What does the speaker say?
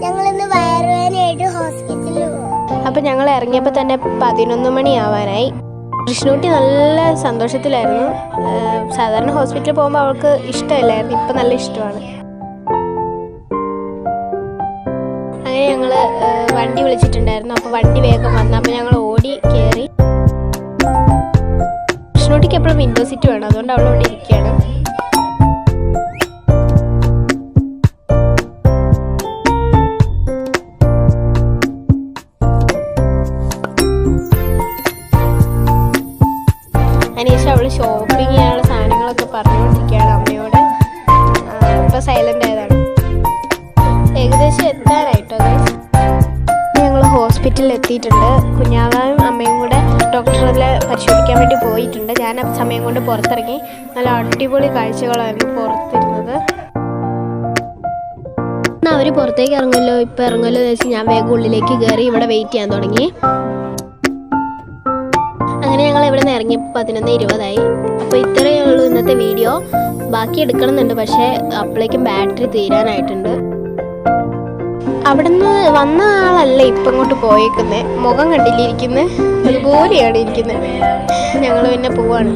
ഞങ്ങളിന്ന് വയറുവേദനയായിട്ട് ഹോസ്പിറ്റലിൽ പോകും. അപ്പം ഞങ്ങൾ ഇറങ്ങിയപ്പോൾ തന്നെ 11 മണിയാവാനായി. കൃഷ്ണൂട്ടി നല്ല സന്തോഷത്തിലായിരുന്നു. സാധാരണ ഹോസ്പിറ്റലിൽ പോകുമ്പോൾ അവൾക്ക് ഇഷ്ടമില്ലായിരുന്നു, ഇപ്പം നല്ല ഇഷ്ടമാണ്. അങ്ങനെ ഞങ്ങൾ വണ്ടി വിളിച്ചിട്ടുണ്ടായിരുന്നു. അപ്പോൾ വണ്ടി വേഗം വന്നു. അപ്പോൾ ഞങ്ങൾ ഓടി കയറി. കൃഷ്ണൂട്ടിക്ക് എപ്പോഴും വിൻഡോ സീറ്റ് വേണം, അതുകൊണ്ട് അവൾ ഇവിടെ ഇരിക്കുകയാണ്. അതിനുശേഷം അവൾ ഷോപ്പിംഗ് ചെയ്യാനുള്ള സാധനങ്ങളൊക്കെ പറഞ്ഞുകൊണ്ടിരിക്കുകയാണ് അമ്മയോട്. ഇപ്പോൾ സൈലൻ്റ് ആയതാണ്. ഏകദേശം എത്താനായിട്ടോ. ഞങ്ങൾ ഹോസ്പിറ്റലിൽ എത്തിയിട്ടുണ്ട്. കുഞ്ഞാവും അമ്മയും കൂടെ ഡോക്ടറെ പരിശോധിക്കാൻ വേണ്ടി പോയിട്ടുണ്ട്. ഞാൻ ആ സമയം കൊണ്ട് പുറത്തിറങ്ങി. നല്ല അടിപൊളി കാഴ്ചകളായിരുന്നു പുറത്തിരുന്നത്. അവർ പുറത്തേക്ക് ഇറങ്ങുമല്ലോ, ഇപ്പോൾ ഇറങ്ങുമല്ലോ എന്ന് വെച്ച് ഞാൻ വേഗം ഉള്ളിലേക്ക് കയറി ഇവിടെ വെയിറ്റ് ചെയ്യാൻ തുടങ്ങി. അങ്ങനെ ഞങ്ങൾ ഇവിടെ നിന്ന് ഇറങ്ങിയപ്പോൾ 11:20 അപ്പോൾ ഇത്രയേ ഉള്ളൂ ഇന്നത്തെ വീഡിയോ. ബാക്കി എടുക്കണമെന്നുണ്ട്, പക്ഷേ അപ്പോഴേക്കും ബാറ്ററി തീരാനായിട്ടുണ്ട്. അവിടെ നിന്ന് വന്ന ആളല്ല ഇപ്പം ഇങ്ങോട്ട് പോയേക്കുന്നത്. മുഖം കണ്ടില്ലിരിക്കുന്നത് അതുപോലെയാണ് ഇരിക്കുന്നത്. ഞങ്ങൾ പിന്നെ പോവാണ്.